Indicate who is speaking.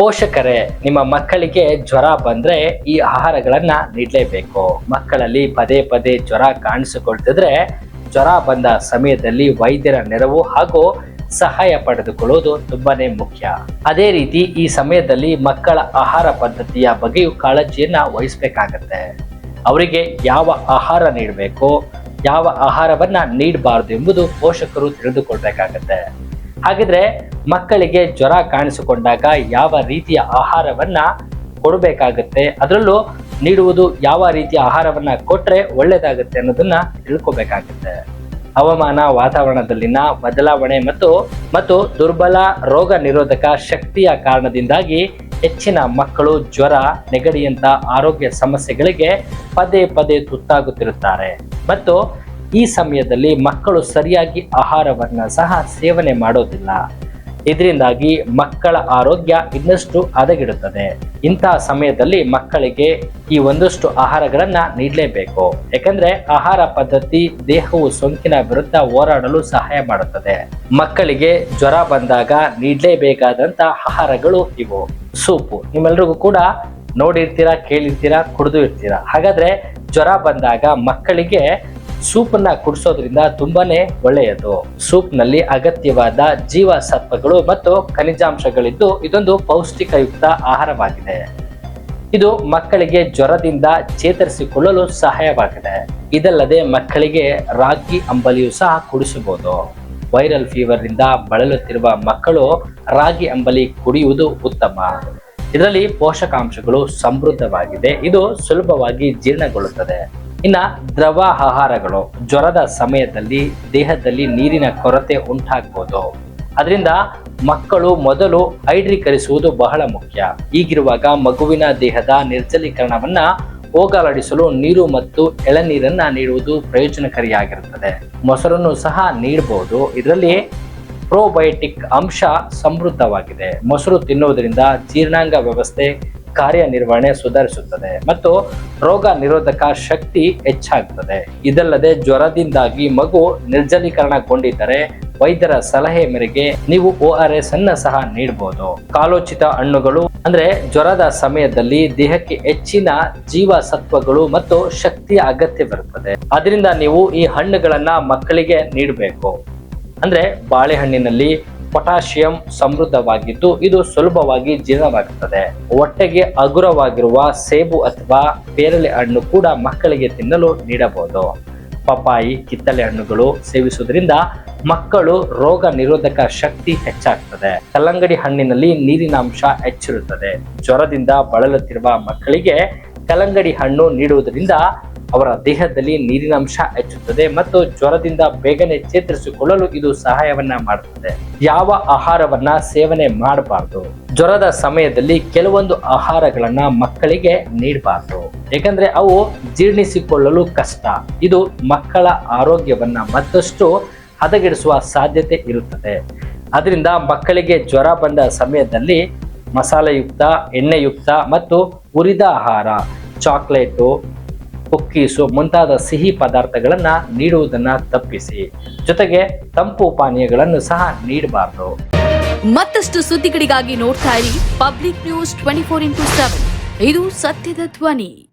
Speaker 1: ಪೋಷಕರೇ, ನಿಮ್ಮ ಮಕ್ಕಳಿಗೆ ಜ್ವರ ಬಂದ್ರೆ ಈ ಆಹಾರಗಳನ್ನ ನೀಡಲೇಬೇಕು. ಮಕ್ಕಳಲ್ಲಿ ಪದೇ ಪದೇ ಜ್ವರ ಕಾಣಿಸಿಕೊಳ್ತಿದ್ರೆ ಜ್ವರ ಬಂದ ಸಮಯದಲ್ಲಿ ವೈದ್ಯರ ನೆರವು ಹಾಗೂ ಸಹಾಯ ಪಡೆದುಕೊಳ್ಳುವುದು ತುಂಬಾನೇ ಮುಖ್ಯ. ಅದೇ ರೀತಿ ಈ ಸಮಯದಲ್ಲಿ ಮಕ್ಕಳ ಆಹಾರ ಪದ್ಧತಿಯ ಬಗ್ಗೆಯೂ ಕಾಳಜಿಯನ್ನ ವಹಿಸಬೇಕಾಗತ್ತೆ. ಅವರಿಗೆ ಯಾವ ಆಹಾರ ನೀಡಬೇಕು, ಯಾವ ಆಹಾರವನ್ನ ನೀಡಬಾರದು ಎಂಬುದು ಪೋಷಕರು ತಿಳಿದುಕೊಳ್ಬೇಕಾಗತ್ತೆ. ಹಾಗಿದ್ರೆ ಮಕ್ಕಳಿಗೆ ಜ್ವರ ಕಾಣಿಸಿಕೊಂಡಾಗ ಯಾವ ರೀತಿಯ ಆಹಾರವನ್ನ ಕೊಡಬೇಕಾಗತ್ತೆ, ಅದರಲ್ಲೂ ನೀಡುವುದು ಯಾವ ರೀತಿಯ ಆಹಾರವನ್ನ ಕೊಟ್ರೆ ಒಳ್ಳೇದಾಗುತ್ತೆ ಅನ್ನೋದನ್ನ ತಿಳ್ಕೊಬೇಕಾಗತ್ತೆ. ಹವಾಮಾನ, ವಾತಾವರಣದಲ್ಲಿನ ಬದಲಾವಣೆ ಮತ್ತು ದುರ್ಬಲ ರೋಗ ನಿರೋಧಕ ಶಕ್ತಿಯ ಕಾರಣದಿಂದಾಗಿ ಹೆಚ್ಚಿನ ಮಕ್ಕಳು ಜ್ವರ, ನೆಗಡಿಯಂತ ಆರೋಗ್ಯ ಸಮಸ್ಯೆಗಳಿಗೆ ಪದೇ ಪದೇ ತುತ್ತಾಗುತ್ತಿರುತ್ತಾರೆ. ಮತ್ತು ಈ ಸಮಯದಲ್ಲಿ ಮಕ್ಕಳು ಸರಿಯಾಗಿ ಆಹಾರವನ್ನ ಸಹ ಸೇವನೆ ಮಾಡೋದಿಲ್ಲ. ಇದರಿಂದಾಗಿ ಮಕ್ಕಳ ಆರೋಗ್ಯ ಇನ್ನಷ್ಟು ಹದಗೆಡುತ್ತದೆ. ಇಂತಹ ಸಮಯದಲ್ಲಿ ಮಕ್ಕಳಿಗೆ ಈ ಒಂದಷ್ಟು ಆಹಾರಗಳನ್ನ ನೀಡಲೇಬೇಕು. ಯಾಕಂದ್ರೆ ಆಹಾರ ಪದ್ಧತಿ ದೇಹವು ಸೋಂಕಿನ ವಿರುದ್ಧ ಹೋರಾಡಲು ಸಹಾಯ ಮಾಡುತ್ತದೆ. ಮಕ್ಕಳಿಗೆ ಜ್ವರ ಬಂದಾಗ ನೀಡಲೇಬೇಕಾದಂತ ಆಹಾರಗಳು ಇವು. ಸೂಪು ನಿಮ್ಮೆಲ್ರಿಗೂ ಕೂಡ ನೋಡಿರ್ತೀರಾ, ಕೇಳಿರ್ತೀರಾ, ಕುಡಿದು ಇರ್ತೀರಾ. ಹಾಗಾದ್ರೆ ಜ್ವರ ಬಂದಾಗ ಮಕ್ಕಳಿಗೆ ಸೂಪನ್ನ ಕುಡಿಸೋದ್ರಿಂದ ತುಂಬಾನೇ ಒಳ್ಳೆಯದು. ಸೂಪ್ನಲ್ಲಿ ಅಗತ್ಯವಾದ ಜೀವಸತ್ವಗಳು ಮತ್ತು ಖನಿಜಾಂಶಗಳಿದ್ದು ಇದೊಂದು ಪೌಷ್ಟಿಕಯುಕ್ತ ಆಹಾರವಾಗಿದೆ. ಇದು ಮಕ್ಕಳಿಗೆ ಜ್ವರದಿಂದ ಚೇತರಿಸಿಕೊಳ್ಳಲು ಸಹಾಯವಾಗಿದೆ. ಇದಲ್ಲದೆ ಮಕ್ಕಳಿಗೆ ರಾಗಿ ಅಂಬಲಿಯೂ ಸಹ ಕುಡಿಸಬಹುದು. ವೈರಲ್ ಫೀವರ್ ರಿಂದ ಬಳಲುತ್ತಿರುವ ಮಕ್ಕಳು ರಾಗಿ ಅಂಬಲಿ ಕುಡಿಯುವುದು ಉತ್ತಮ. ಇದರಲ್ಲಿ ಪೋಷಕಾಂಶಗಳು ಸಮೃದ್ಧವಾಗಿದೆ. ಇದು ಸುಲಭವಾಗಿ ಜೀರ್ಣಗೊಳ್ಳುತ್ತದೆ. ಇನ್ನ ದ್ರವ ಆಹಾರಗಳು, ಜ್ವರದ ಸಮಯದಲ್ಲಿ ದೇಹದಲ್ಲಿ ನೀರಿನ ಕೊರತೆ ಉಂಟಾಗಬಹುದು. ಅದರಿಂದ ಮಕ್ಕಳು ಮೊದಲು ಹೈಡ್ರೀಕರಿಸುವುದು ಬಹಳ ಮುಖ್ಯ. ಹೀಗಿರುವಾಗ ಮಗುವಿನ ದೇಹದ ನಿರ್ಜಲೀಕರಣವನ್ನ ಹೋಗಲಾಡಿಸಲು ನೀರು ಮತ್ತು ಎಳನೀರನ್ನ ನೀಡುವುದು ಪ್ರಯೋಜನಕಾರಿಯಾಗಿರುತ್ತದೆ. ಮೊಸರನ್ನು ಸಹ ನೀಡಬಹುದು. ಇದರಲ್ಲಿ ಪ್ರೋಬಯೋಟಿಕ್ ಅಂಶ ಸಮೃದ್ಧವಾಗಿದೆ. ಮೊಸರು ತಿನ್ನುವುದರಿಂದ ಜೀರ್ಣಾಂಗ ವ್ಯವಸ್ಥೆ ಕಾರ್ಯನಿರ್ವಹಣೆ ಸುಧಾರಿಸುತ್ತದೆ ಮತ್ತು ರೋಗ ನಿರೋಧಕ ಶಕ್ತಿ ಹೆಚ್ಚಾಗುತ್ತದೆ. ಇದಲ್ಲದೆ ಜ್ವರದಿಂದಾಗಿ ಮಗು ನಿರ್ಜಲೀಕರಣಗೊಂಡಿದ್ದರೆ ವೈದ್ಯರ ಸಲಹೆ ಮೇರೆಗೆ ನೀವು ORS ಅನ್ನ ಸಹ ನೀಡಬಹುದು. ಕಾಲೋಚಿತ ಹಣ್ಣುಗಳು ಅಂದ್ರೆ ಜ್ವರದ ಸಮಯದಲ್ಲಿ ದೇಹಕ್ಕೆ ಹೆಚ್ಚಿನ ಜೀವಸತ್ವಗಳು ಮತ್ತು ಶಕ್ತಿಯ ಅಗತ್ಯವಿರುತ್ತದೆ. ಅದರಿಂದ ನೀವು ಈ ಹಣ್ಣುಗಳನ್ನ ಮಕ್ಕಳಿಗೆ ನೀಡಬೇಕು. ಅಂದ್ರೆ ಬಾಳೆಹಣ್ಣಿನಲ್ಲಿ ಪೊಟ್ಯಾಷಿಯಂ ಸಮೃದ್ಧವಾಗಿದ್ದು ಇದು ಸುಲಭವಾಗಿ ಜೀರ್ಣವಾಗುತ್ತದೆ. ಹೊಟ್ಟೆಗೆ ಹಗುರವಾಗಿರುವ ಸೇಬು ಅಥವಾ ಪೇರಳೆ ಹಣ್ಣು ಕೂಡ ಮಕ್ಕಳಿಗೆ ತಿನ್ನಲು ನೀಡಬಹುದು. ಪಪಾಯಿ, ಕಿತ್ತಳೆ ಹಣ್ಣುಗಳು ಸೇವಿಸುವುದರಿಂದ ಮಕ್ಕಳು ರೋಗ ನಿರೋಧಕ ಶಕ್ತಿ ಹೆಚ್ಚಾಗ್ತದೆ. ಕಲ್ಲಂಗಡಿ ಹಣ್ಣಿನಲ್ಲಿ ನೀರಿನ ಅಂಶ ಹೆಚ್ಚಿರುತ್ತದೆ. ಜ್ವರದಿಂದ ಬಳಲುತ್ತಿರುವ ಮಕ್ಕಳಿಗೆ ಕಲ್ಲಂಗಡಿ ಹಣ್ಣು ನೀಡುವುದರಿಂದ ಅವರ ದೇಹದಲ್ಲಿ ನೀರಿನ ಅಂಶ ಹೆಚ್ಚುತ್ತದೆ ಮತ್ತು ಜ್ವರದಿಂದ ಬೇಗನೆ ಚೇತರಿಸಿಕೊಳ್ಳಲು ಇದು ಸಹಾಯವನ್ನ ಮಾಡುತ್ತದೆ. ಯಾವ ಆಹಾರವನ್ನ ಸೇವನೆ ಮಾಡಬಾರದು? ಜ್ವರದ ಸಮಯದಲ್ಲಿ ಕೆಲವೊಂದು ಆಹಾರಗಳನ್ನ ಮಕ್ಕಳಿಗೆ ನೀಡಬಾರದು. ಯಾಕಂದ್ರೆ ಅವು ಜೀರ್ಣಿಸಿಕೊಳ್ಳಲು ಕಷ್ಟ. ಇದು ಮಕ್ಕಳ ಆರೋಗ್ಯವನ್ನ ಮತ್ತಷ್ಟು ಹದಗೆಡಿಸುವ ಸಾಧ್ಯತೆ ಇರುತ್ತದೆ. ಅದರಿಂದ ಮಕ್ಕಳಿಗೆ ಜ್ವರ ಬಂದ ಸಮಯದಲ್ಲಿ ಮಸಾಲೆಯುಕ್ತ, ಎಣ್ಣೆಯುಕ್ತ ಮತ್ತು ಹುರಿದ ಆಹಾರ, ಚಾಕ್ಲೇಟು, ಕುಕ್ಕೀಸು ಮುಂತಾದ ಸಿಹಿ ಪದಾರ್ಥಗಳನ್ನ ನೀಡುವುದನ್ನ ತಪ್ಪಿಸಿ. ಜೊತೆಗೆ ತಂಪು ಪಾನೀಯಗಳನ್ನು ಸಹ ನೀಡಬಾರದು.
Speaker 2: ಮತ್ತಷ್ಟು ಸುದ್ದಿಗಳಿಗಾಗಿ ನೋಡ್ತಾ ಇರಿ ಪಬ್ಲಿಕ್ ನ್ಯೂಸ್ 24x7. ಇದು ಸತ್ಯದ ಧ್ವನಿ.